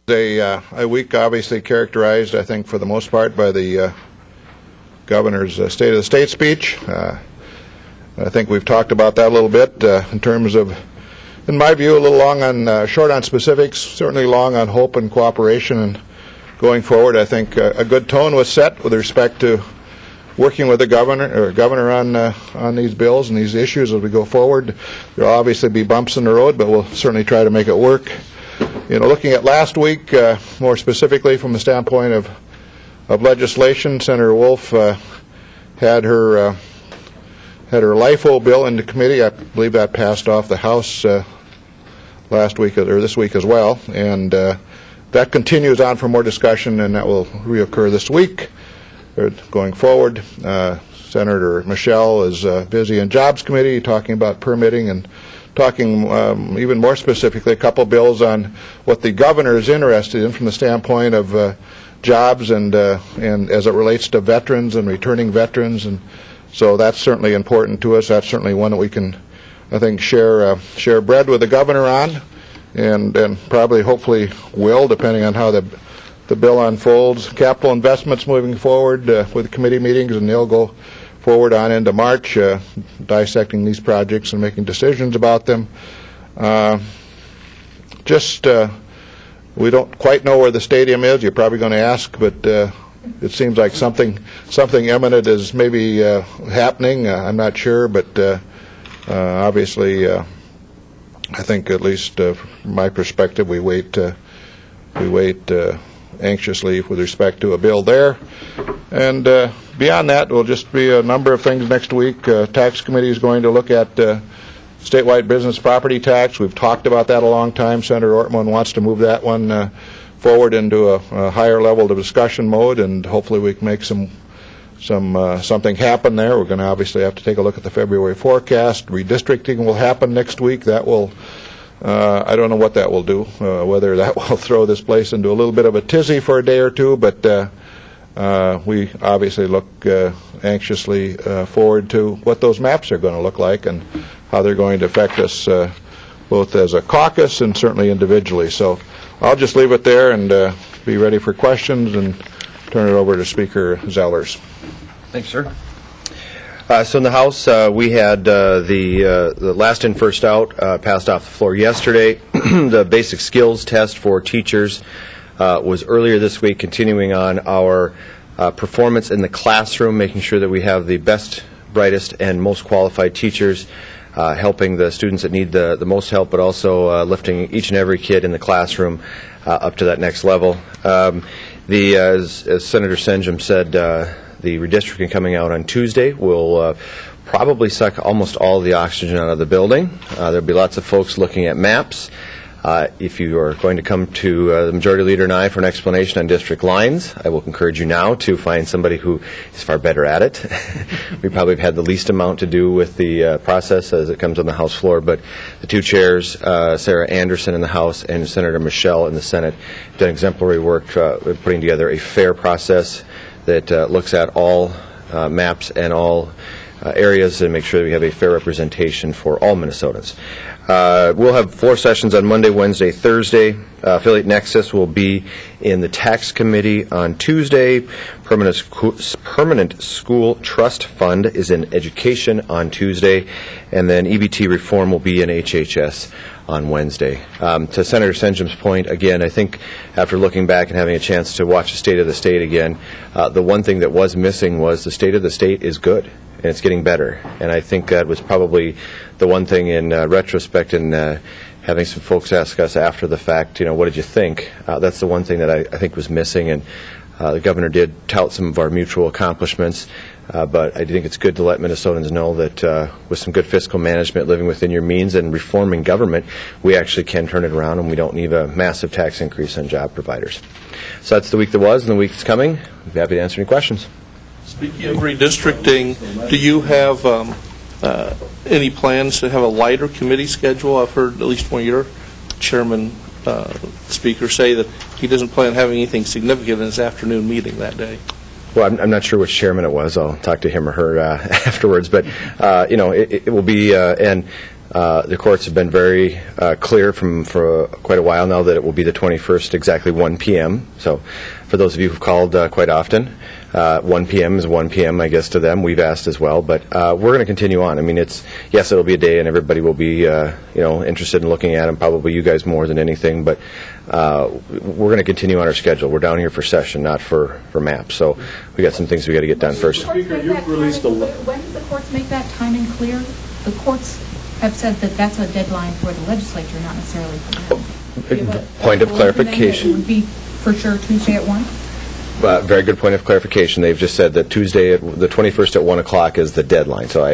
A week obviously characterized, I think, for the most part by the governor's State of the State speech. I think we've talked about that a little bit in terms of, in my view, a little long on short on specifics, certainly long on hope and cooperation. And going forward, I think a good tone was set with respect to working with the governor on these bills and these issues as we go forward. There will obviously be bumps in the road, but we'll certainly try to make it work. You know, looking at last week, more specifically from the standpoint of legislation, Senator Wolf had her LIFO bill into committee. I believe that passed off the House last week or this week as well, and that continues on for more discussion, and that will reoccur this week going forward. Senator Michelle is busy in Jobs Committee talking about permitting and talking even more specifically a couple bills on what the governor is interested in from the standpoint of jobs and as it relates to veterans and returning veterans, and so that's certainly important to us. That's certainly one that we can, I think, share bread with the governor on, and probably hopefully will, depending on how the bill unfolds. Capital investments moving forward with committee meetings, and they'll go forward on into March, dissecting these projects and making decisions about them. We don't quite know where the stadium is. You're probably going to ask, but it seems like something imminent is maybe happening. I'm not sure, but obviously, I think at least from my perspective, we wait anxiously with respect to a bill there. And beyond that, will just be a number of things next week. Tax Committee is going to look at statewide business property tax. We've talked about that a long time. Senator Ortman wants to move that one forward into a higher level of discussion mode, and hopefully we can make something happen there. We're going to obviously have to take a look at the February forecast. Redistricting will happen next week. That will I don't know what that will do, whether that will throw this place into a little bit of a tizzy for a day or two, but we obviously look anxiously forward to what those maps are going to look like and how they're going to affect us both as a caucus and certainly individually. So I'll just leave it there and be ready for questions and turn it over to Speaker Zellers. Thanks, sir. So in the House, we had the last in, first out passed off the floor yesterday. The basic skills test for teachers was earlier this week, continuing on our performance in the classroom, making sure that we have the best, brightest, and most qualified teachers, helping the students that need the most help, but also lifting each and every kid in the classroom up to that next level. As Senator Senjem said, the redistricting coming out on Tuesday will probably suck almost all the oxygen out of the building. There'll be lots of folks looking at maps. If you are going to come to the Majority Leader and I for an explanation on district lines, I will encourage you now to find somebody who is far better at it. We probably have had the least amount to do with the process as it comes on the House floor, but the two chairs, Sarah Anderson in the House and Senator Michelle in the Senate, have done exemplary work putting together a fair process that looks at all maps and all areas and make sure that we have a fair representation for all Minnesotans. We'll have floor sessions on Monday, Wednesday, Thursday. Affiliate Nexus will be in the Tax Committee on Tuesday. Permanent School Trust Fund is in Education on Tuesday. And then EBT Reform will be in HHS on Wednesday. To Senator Senjem's point, again, I think after looking back and having a chance to watch the State of the State again, the one thing that was missing was the State of the State is good, and it's getting better. And I think that was probably the one thing in retrospect, and having some folks ask us after the fact, what did you think? That's the one thing that I think was missing, and the governor did tout some of our mutual accomplishments, but I think it's good to let Minnesotans know that with some good fiscal management, living within your means, and reforming government, we actually can turn it around, and we don't need a massive tax increase on job providers. So that's the week that was, and the week that's coming. I'd be happy to answer any questions. Speaking of redistricting, do you have any plans to have a lighter committee schedule? I've heard at least one of your chairman speakers say that he doesn't plan on having anything significant in his afternoon meeting that day. Well, I'm not sure which chairman it was. I'll talk to him or her afterwards. But, it will be, and The courts have been very clear for quite a while now that it will be the 21st, exactly 1 p.m. So for those of you who've called quite often, 1 p.m. is 1 p.m., I guess, to them. We've asked as well. But we're going to continue on. I mean, yes, it'll be a day, and everybody will be interested in looking at them, probably you guys more than anything. But we're going to continue on our schedule. We're down here for session, not for maps. So we got some things we got to get done first. Speaker, you've released a... When did the courts make that timing clear? The courts have said that that's a deadline for the legislature, not necessarily for them. Point of clarification. It would be for sure Tuesday at 1? Very good point of clarification. They've just said that Tuesday, the 21st at 1 o'clock is the deadline. So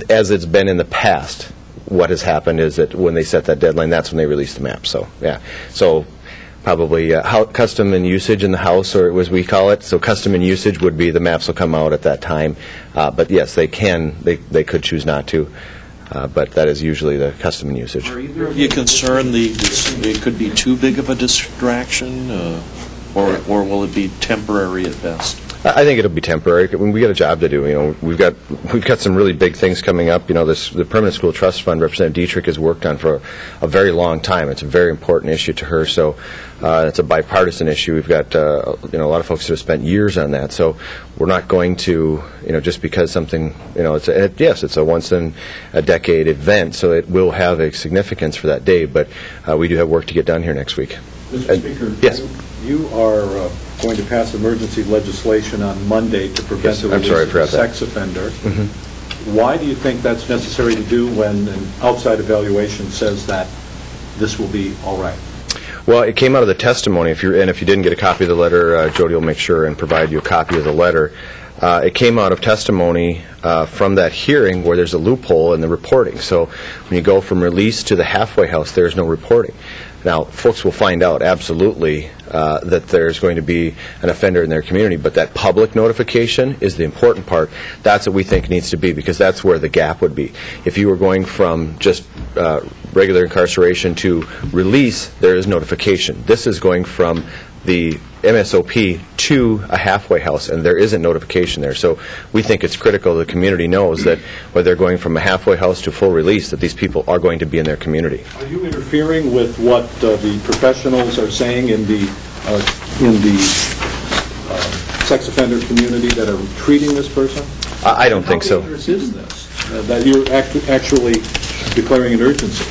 as it's been in the past, what has happened is that when they set that deadline, that's when they release the map. So, yeah. So probably custom and usage in the House, or as we call it. So custom and usage would be the maps will come out at that time. But yes, they could choose not to. But that is usually the custom and usage. Are either of you concerned it could be too big of a distraction, or will it be temporary at best? I think it'll be temporary. We got a job to do. We've got some really big things coming up. The Permanent School Trust Fund, Representative Dietrich has worked on for a very long time. It's a very important issue to her. So it's a bipartisan issue. We've got a lot of folks that have spent years on that. So we're not going to just because something it's a once in a decade event. So it will have a significance for that day. But we do have work to get done here next week. Mr. Speaker, yes. You are going to pass emergency legislation on Monday to prevent the release of a sex offender. Mm-hmm. Why do you think that's necessary to do when an outside evaluation says that this will be all right? Well, it came out of the testimony. If you didn't get a copy of the letter, Jody will make sure and provide you a copy of the letter. It came out of testimony from that hearing where there's a loophole in the reporting. So when you go from release to the halfway house, there's no reporting. Now, folks will find out absolutely that there's going to be an offender in their community, but that public notification is the important part. That's what we think needs to be, because that's where the gap would be. If you were going from just regular incarceration to release, there is notification. This is going from the MSOP to a halfway house, and there isn't notification there. So we think it's critical the community knows that whether they're going from a halfway house to full release, that these people are going to be in their community. Are you interfering with what the professionals are saying in the sex offender community that are treating this person? I don't think so. How dangerous is this, that you're actually declaring an urgency?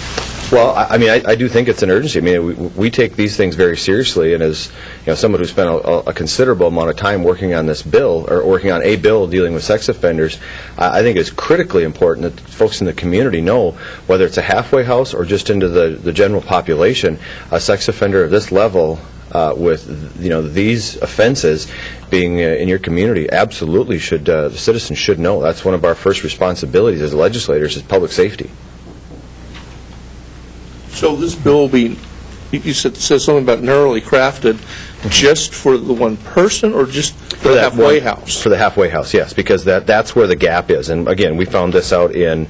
Well, I mean, I do think it's an urgency. I mean, we take these things very seriously, and as someone who spent a considerable amount of time working on this bill, or working on a bill dealing with sex offenders, I think it's critically important that folks in the community know, whether it's a halfway house or just into the general population, a sex offender of this level with these offenses being in your community, absolutely the citizens should know. That's one of our first responsibilities as legislators, is public safety. So this bill will be, you says something about narrowly crafted, just for the one person, or just for the halfway house? For the halfway house, yes, because that's where the gap is. And again, we found this out in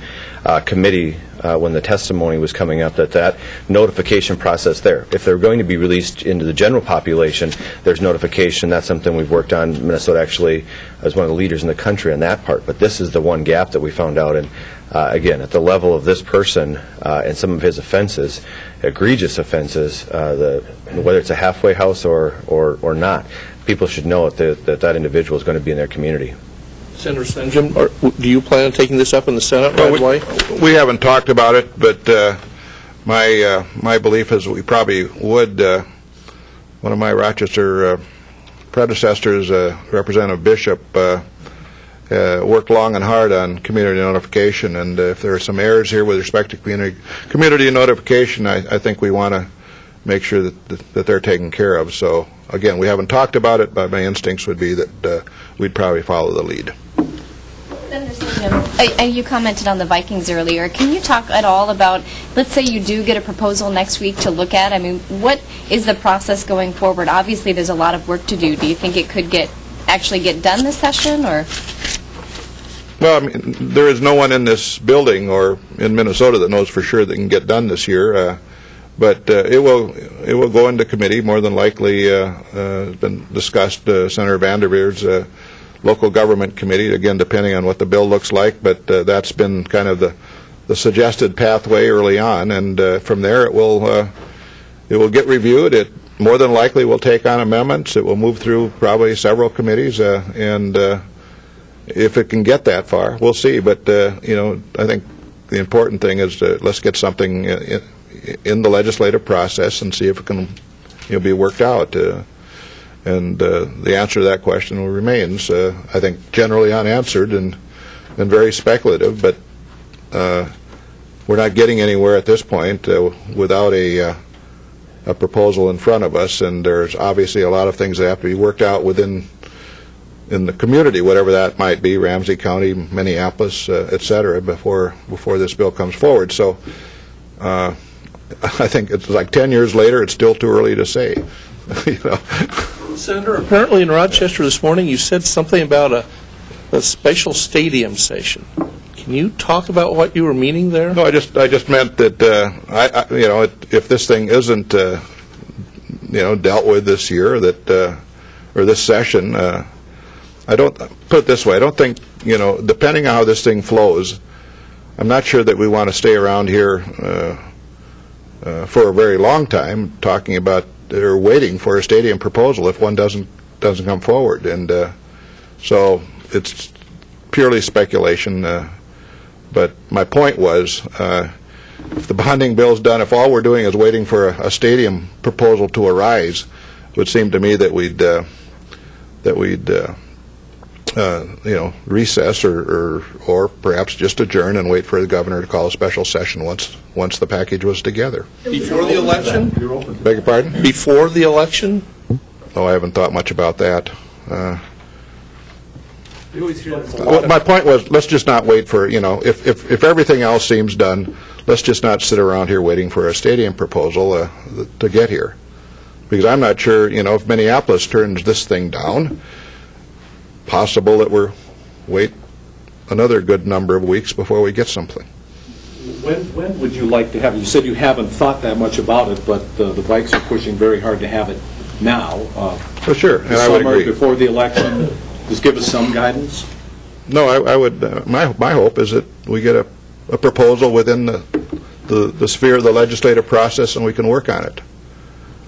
committee when the testimony was coming up, that notification process there. If they're going to be released into the general population, there's notification. That's something we've worked on. Minnesota actually is one of the leaders in the country on that part. But this is the one gap that we found out. And again, at the level of this person and some of his offenses, egregious offenses, whether it's a halfway house or not, people should know that individual is going to be in their community. Senator Senjem, do you plan on taking this up in the Senate right away? We haven't talked about it, but my belief is we probably would. One of my Rochester predecessors, Representative Bishop, worked long and hard on community notification, and if there are some errors here with respect to community notification, I think we want to make sure that they're taken care of. So again, we haven't talked about it, but my instincts would be that we'd probably follow the lead. Senator Senjem, you commented on the Vikings earlier. Can you talk at all about, let's say you do get a proposal next week to look at? I mean, what is the process going forward? Obviously, there's a lot of work to do. Do you think it could actually get done this session, or? Well, I mean, there is no one in this building or in Minnesota that knows for sure that can get done this year. But it will go into committee, more than likely. It's been discussed. Senator Vanderveer's local government committee, again, depending on what the bill looks like. But that's been kind of suggested pathway early on, and from there it will get reviewed. It more than likely will take on amendments. It will move through probably several committees, and if it can get that far, we'll see. But I think the important thing is let's get something in the legislative process and see if it can be worked out. And the answer to that question remains, I think, generally unanswered and very speculative. But we're not getting anywhere at this point without a proposal in front of us. And there's obviously a lot of things that have to be worked out in the community, whatever that might be, Ramsey County, Minneapolis, et cetera, before this bill comes forward. So I think it's like 10 years later, it's still too early to say. Senator, apparently in Rochester this morning you said something about a special stadium session. Can you talk about what you were meaning there? No, I just meant that if this thing isn't dealt with this year, that or this session, I don't put it this way. I don't think depending on how this thing flows, I'm not sure that we want to stay around here for a very long time talking about or waiting for a stadium proposal if one doesn't come forward, and so it's purely speculation. But my point was, if the bonding bill's done, if all we're doing is waiting for a stadium proposal to arise, it would seem to me that we'd recess or perhaps just adjourn and wait for the governor to call a special session once the package was together. Before the election? Beg your pardon? Before the election? Oh, I haven't thought much about that. My point was, let's just not wait for, if everything else seems done, let's just not sit around here waiting for a stadium proposal to get here. Because I'm not sure, if Minneapolis turns this thing down, possible that we're wait another good number of weeks before we get something. When would you like to have it? You said you haven't thought that much about it, but the Vikes are pushing very hard to have it now. For sure, and I would agree. Before the election, just give us some guidance. No, I would. My hope is that we get a proposal within the sphere of the legislative process, and we can work on it.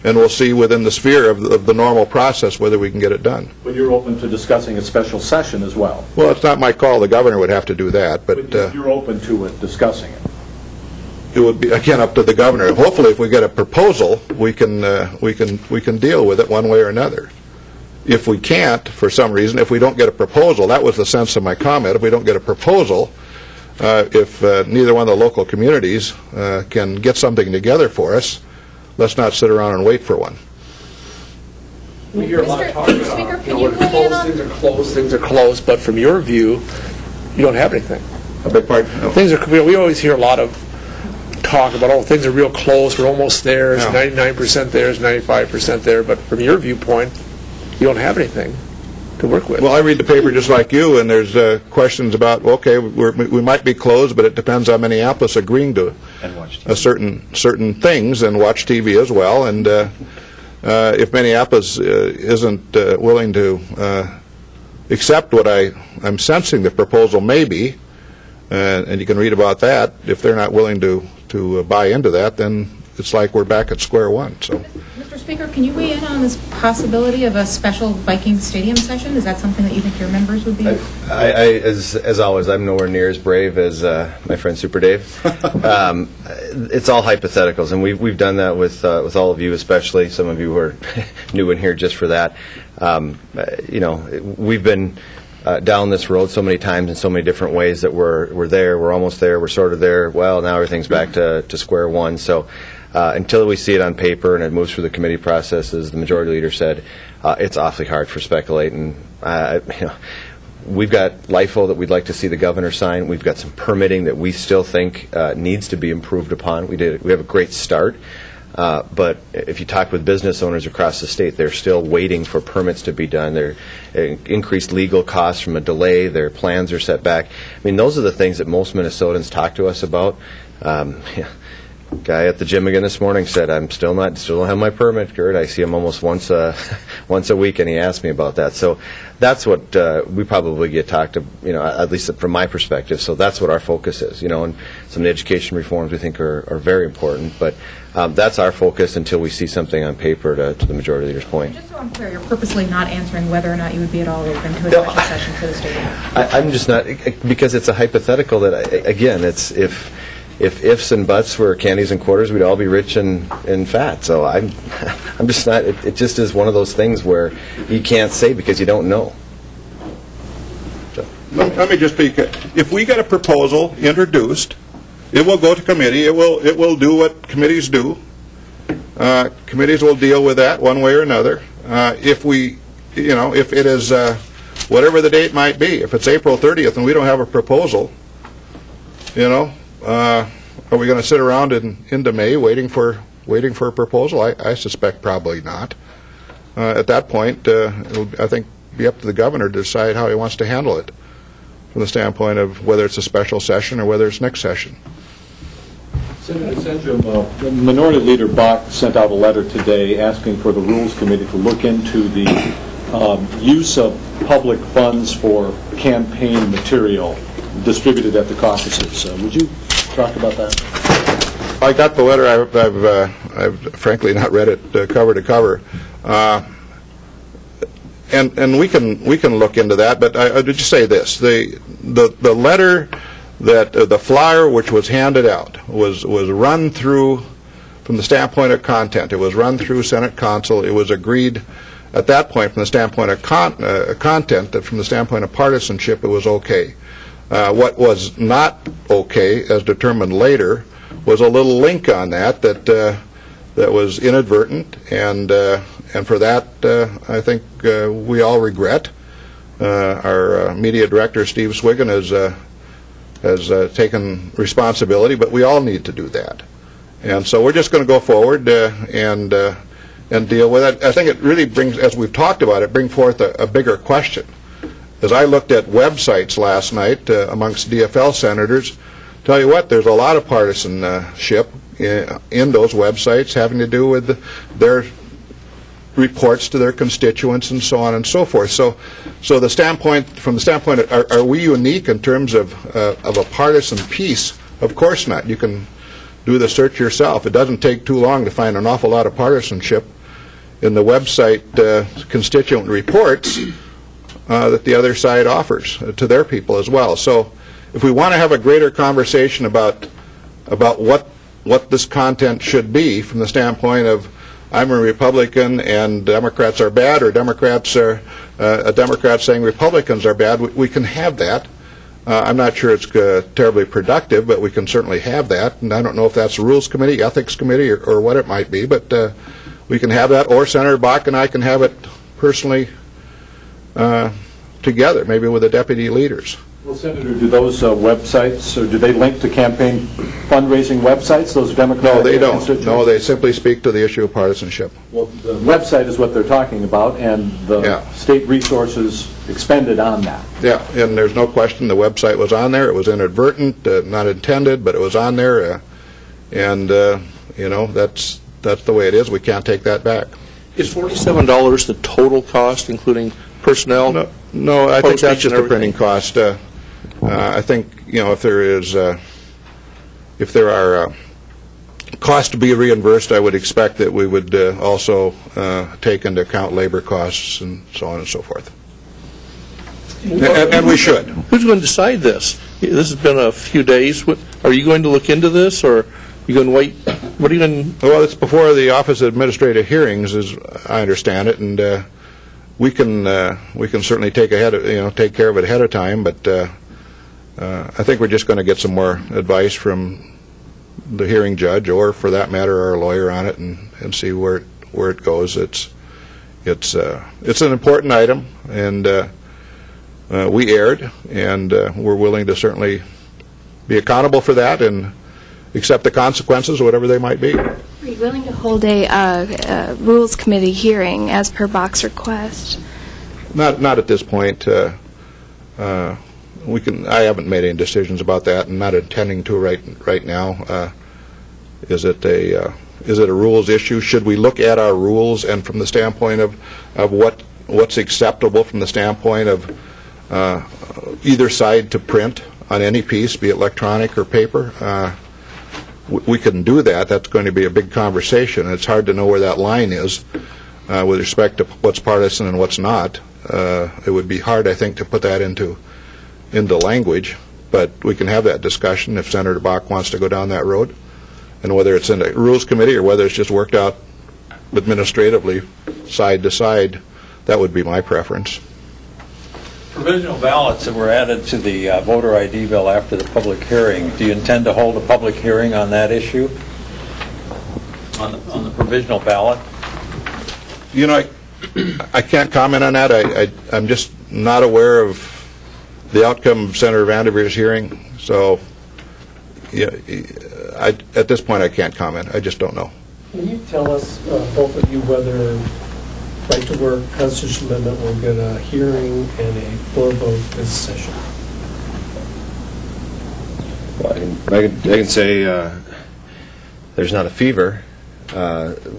And we'll see within the sphere of the normal process whether we can get it done. But you're open to discussing a special session as well? Well, it's not my call. The governor would have to do that. But you're open to it, discussing it? It would be, again, up to the governor. Hopefully, if we get a proposal, we can deal with it one way or another. If we can't, for some reason, if we don't get a proposal, that was the sense of my comment, if we don't get a proposal, if neither one of the local communities can get something together for us, let's not sit around and wait for one. We hear a lot of talk about, Speaker, can you weigh in on... things are closed, but from your view, you don't have anything. I beg pardon? No. Things are, we always hear a lot of talk about, things are real close, we're almost there, it's 99% there, it's 95% there, but from your viewpoint, you don't have anything to work with. Well, I read the paper just like you, and there's questions about, okay, we might be closed, but it depends on Minneapolis agreeing to certain things, and watch TV as well. And if Minneapolis isn't willing to accept what I'm sensing the proposal may be, and you can read about that, if they're not willing to buy into that, then it's like we're back at square one. So. Mr. Speaker, can you weigh in on this possibility of a special Viking stadium session? Is that something that you think your members would be? As always, I'm nowhere near as brave as my friend Super Dave. It's all hypotheticals, and we've done that with all of you, especially some of you who are new in here just for that. We've been down this road so many times in so many different ways that we're there, we're almost there, we're sort of there. Well, now everything's back to square one. So. Until we see it on paper and it moves through the committee process, as the majority leader said, it's awfully hard for speculating. We've got LIFO that we'd like to see the governor sign. We've got some permitting that we still think needs to be improved upon. We have a great start, but if you talk with business owners across the state, they're still waiting for permits to be done. They're increased legal costs from a delay. Their plans are set back. I mean, those are the things that most Minnesotans talk to us about. Guy at the gym again this morning said, still don't have my permit, Kurt. I see him almost once a week, and he asked me about that. So that's what we probably get talked to, at least from my perspective. So that's what our focus is, and some of the education reforms we think are very important. But that's our focus until we see something on paper, to the majority leader's point. Just so I'm clear, you're purposely not answering whether or not you would be at all open to a special session for the state. I'm just not, because it's a hypothetical that, again, it's if ifs and buts were candies and quarters, we'd all be rich and fat. So I'm just not. It just is one of those things where you can't say because you don't know. So. Let me just be. If we get a proposal introduced, it will go to committee. It will do what committees do. Committees will deal with that one way or another. If it is whatever the date might be, if it's April 30th and we don't have a proposal, are we going to sit around into May waiting for a proposal? I suspect probably not. At that point, it'll, I think, be up to the governor to decide how he wants to handle it from the standpoint of whether it's a special session or whether it's next session. Senator Senjem, the Minority Leader Bach sent out a letter today asking for the Rules Committee to look into the use of public funds for campaign material distributed at the caucuses. Would you talk about that? I got the letter. I've frankly not read it cover to cover, and we can look into that. But I did just say this: the letter that the flyer which was handed out was run through from the standpoint of content. It was run through Senate Council. It was agreed at that point from the standpoint of content that from the standpoint of partisanship it was okay. What was not okay, as determined later, was a little link on that was inadvertent, and for that I think we all regret. Our media director Steve Swiggin has taken responsibility, but we all need to do that, and so we're just going to go forward and deal with it. I think it really brings, as we've talked about it, bring forth a bigger question. As I looked at websites last night amongst DFL senators, tell you what, there's a lot of partisanship in those websites having to do with their reports to their constituents and so on and so forth. So the standpoint, from the standpoint of, are we unique in terms of a partisan piece? Of course not. You can do the search yourself. It doesn't take too long to find an awful lot of partisanship in the website constituent reports that the other side offers to their people as well. So if we want to have a greater conversation about what this content should be from the standpoint of I'm a Republican and Democrats are bad, or Democrats are a Democrat saying Republicans are bad, we can have that. I'm not sure it's terribly productive, but we can certainly have that. And I don't know if that's the Rules Committee, Ethics Committee, or what it might be, but we can have that, or Senator Bach and I can have it personally together, maybe with the deputy leaders. Well, Senator, do those websites, or do they link to campaign fundraising websites, those Democratic? No, they don't. No, they simply speak to the issue of partisanship. Well, the website is what they're talking about, and the state resources expended on that. Yeah, and there's no question the website was on there. It was inadvertent, not intended, but it was on there, and that's the way it is. We can't take that back. Is $47 the total cost, including personnel? No, I think that's just the printing cost. I think if there are costs to be reimbursed, I would expect that we would also take into account labor costs and so on and so forth. And we should. Who's going to decide this? This has been a few days. Are you going to look into this, or are you going to wait? What are you going to? Well, it's before the Office of Administrative Hearings, as I understand it, and we can certainly take care of it ahead of time. But I think we're just going to get some more advice from the hearing judge, or for that matter, our lawyer on it, and see where it goes. It's an important item, and we erred, and we're willing to certainly be accountable for that and accept the consequences, whatever they might be. Are you willing to hold a Rules Committee hearing as per Bach's request? Not at this point. I haven't made any decisions about that, and not intending to right now. Is it a rules issue? Should we look at our rules and from the standpoint of what's acceptable from the standpoint of either side to print on any piece, be it electronic or paper? We couldn't do that. That's going to be a big conversation. It's hard to know where that line is with respect to what's partisan and what's not. It would be hard, I think, to put that into language, but we can have that discussion if Senator Bach wants to go down that road. And whether it's in the Rules Committee or whether it's just worked out administratively side to side, that would be my preference. Provisional ballots that were added to the voter ID bill after the public hearing, do you intend to hold a public hearing on that issue? On the provisional ballot? You know, I can't comment on that. I'm just not aware of the outcome of Senator Vanderveer's hearing, so yeah, at this point I can't comment. I just don't know. Can you tell us, both of you, whether Right to Work Constitutional Amendment will get a hearing and a floor vote this session? Well, I can say there's not a fever.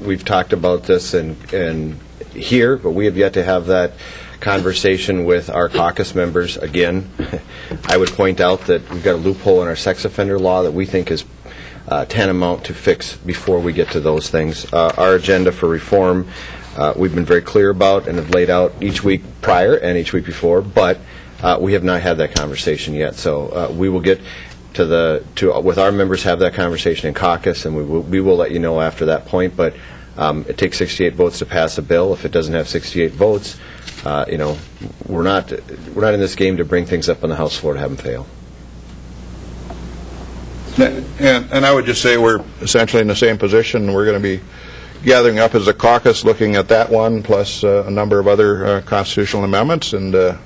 We've talked about this and here, but we have yet to have that conversation with our caucus members again. I would point out that we've got a loophole in our sex offender law that we think is tantamount to fix before we get to those things. Our agenda for reform, we've been very clear about and have laid out each week prior and each week before, but we have not had that conversation yet. So we will get with our members, have that conversation in caucus, and we will let you know after that point. But it takes 68 votes to pass a bill. If it doesn't have 68 votes, we're not in this game to bring things up on the House floor to have them fail. And I would just say we're essentially in the same position. We're going to be gathering up as a caucus, looking at that one, plus a number of other constitutional amendments, and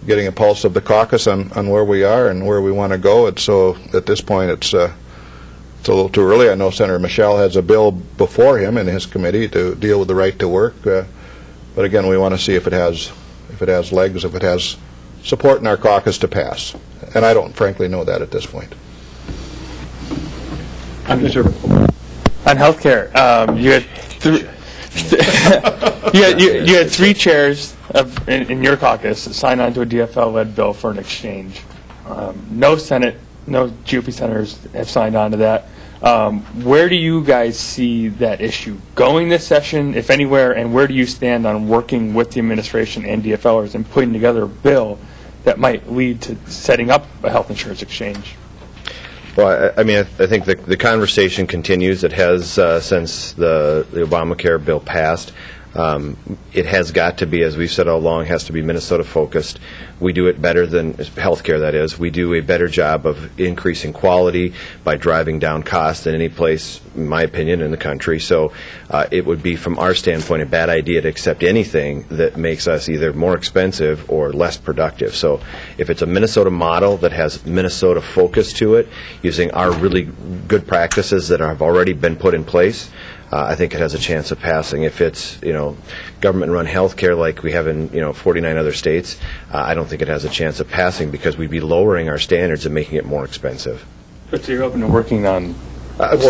getting a pulse of the caucus on where we are and where we want to go. And so at this point, it's a little too early. I know Senator Michel has a bill before him in his committee to deal with the right to work. But again, we want to see if it has legs, if it has support in our caucus to pass. And I don't frankly know that at this point. On health care, you had three chairs in your caucus sign on to a DFL-led bill for an exchange. No GOP senators have signed on to that. Where do you guys see that issue going this session, if anywhere, and where do you stand on working with the administration and DFLers and putting together a bill that might lead to setting up a health insurance exchange? Well, I think the conversation continues. It has since the Obamacare bill passed. It has got to be, as we've said all along, has to be Minnesota-focused. We do it better than healthcare, that is. We do a better job of increasing quality by driving down costs than any place, in my opinion, in the country. So it would be, from our standpoint, a bad idea to accept anything that makes us either more expensive or less productive. So if it's a Minnesota model that has Minnesota focus to it, using our really good practices that have already been put in place, I think it has a chance of passing. If it's government-run health care like we have in 49 other states, I don't think it has a chance of passing because we'd be lowering our standards and making it more expensive. But so you're open to working on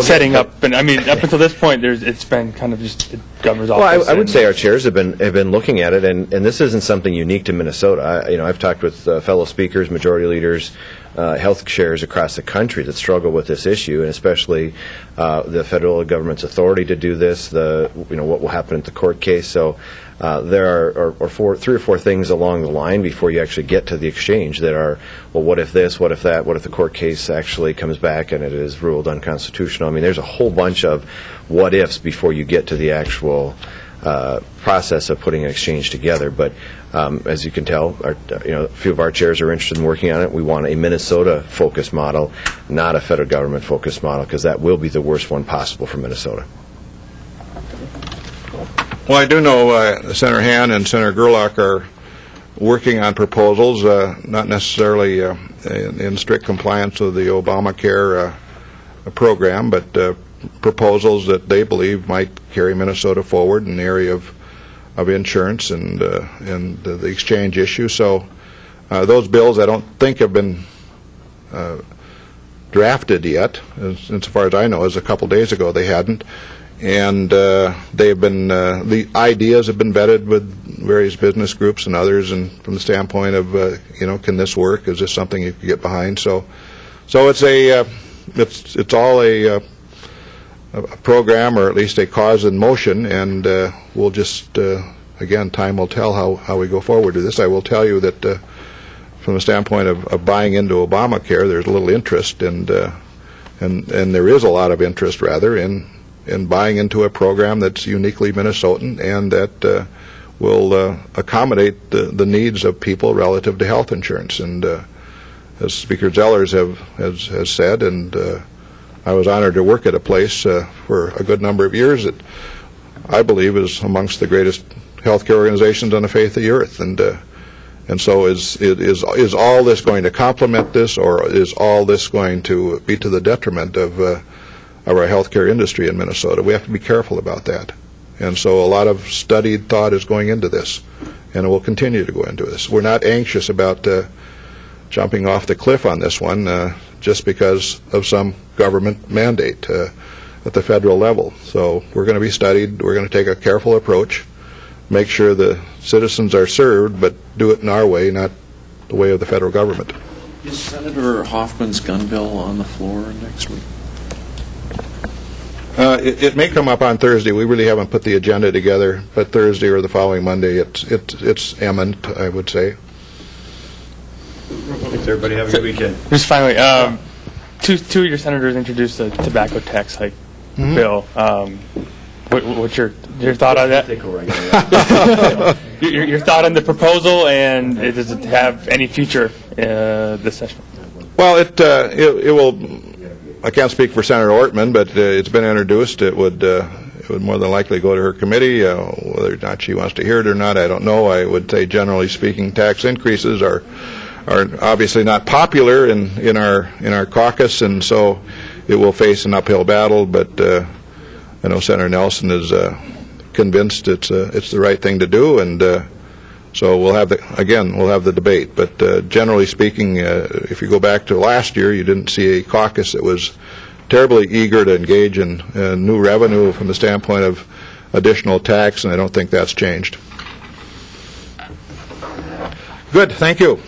setting up, and up until this point, it's been kind of just the governor's office. Well, I would say our chairs have been looking at it, and this isn't something unique to Minnesota. I've talked with fellow speakers, majority leaders, health chairs across the country that struggle with this issue, and especially the federal government's authority to do this. What will happen at the court case. So there are three or four things along the line before you actually get to the exchange that are, well, what if this, what if that, what if the court case actually comes back and it is ruled unconstitutional? There's a whole bunch of what ifs before you get to the actual process of putting an exchange together. But as you can tell, a few of our chairs are interested in working on it. We want a Minnesota-focused model, not a federal government-focused model, because that will be the worst one possible for Minnesota. Well, I do know Senator Han and Senator Gerlach are working on proposals, not necessarily in strict compliance with the Obamacare program, but proposals that they believe might carry Minnesota forward in the area of insurance and the exchange issue. So those bills I don't think have been drafted yet. As far as I know, as a couple days ago they hadn't. And they've been, the ideas have been vetted with various business groups and others, and from the standpoint of, can this work? Is this something you can get behind? So it's it's all a program, or at least a cause in motion, and we'll just, again, time will tell how we go forward with this. I will tell you that from the standpoint of buying into Obamacare, there's a little interest, and there is a lot of interest, rather, in buying into a program that's uniquely Minnesotan and that will accommodate the needs of people relative to health insurance. And as Speaker Zellers has said, and I was honored to work at a place for a good number of years that I believe is amongst the greatest healthcare organizations on the face of the earth. And so is all this going to complement this, or is all this going to be to the detriment of our healthcare industry in Minnesota? We have to be careful about that. And so a lot of studied thought is going into this, and it will continue to go into this. We're not anxious about jumping off the cliff on this one just because of some government mandate at the federal level. So we're going to be studied. We're going to take a careful approach, make sure the citizens are served, but do it in our way, not the way of the federal government. Is Senator Hoffman's gun bill on the floor next week? It may come up on Thursday. We really haven't put the agenda together, but Thursday or the following Monday, it's imminent, I would say. Thanks, everybody. Have a good weekend. Just finally, two of your senators introduced a tobacco tax hike bill. What's your thought on that? Your thought on the proposal, and does it have any future this session? Well, it will. I can't speak for Senator Ortman, but it's been introduced. It would more than likely go to her committee. Whether or not she wants to hear it or not, I don't know. I would say, generally speaking, tax increases are obviously not popular in our caucus, and so it will face an uphill battle. But I know Senator Nelson is convinced it's the right thing to do, and so we'll have the debate. But generally speaking, if you go back to last year, you didn't see a caucus that was terribly eager to engage in new revenue from the standpoint of additional tax, and I don't think that's changed. Good, thank you.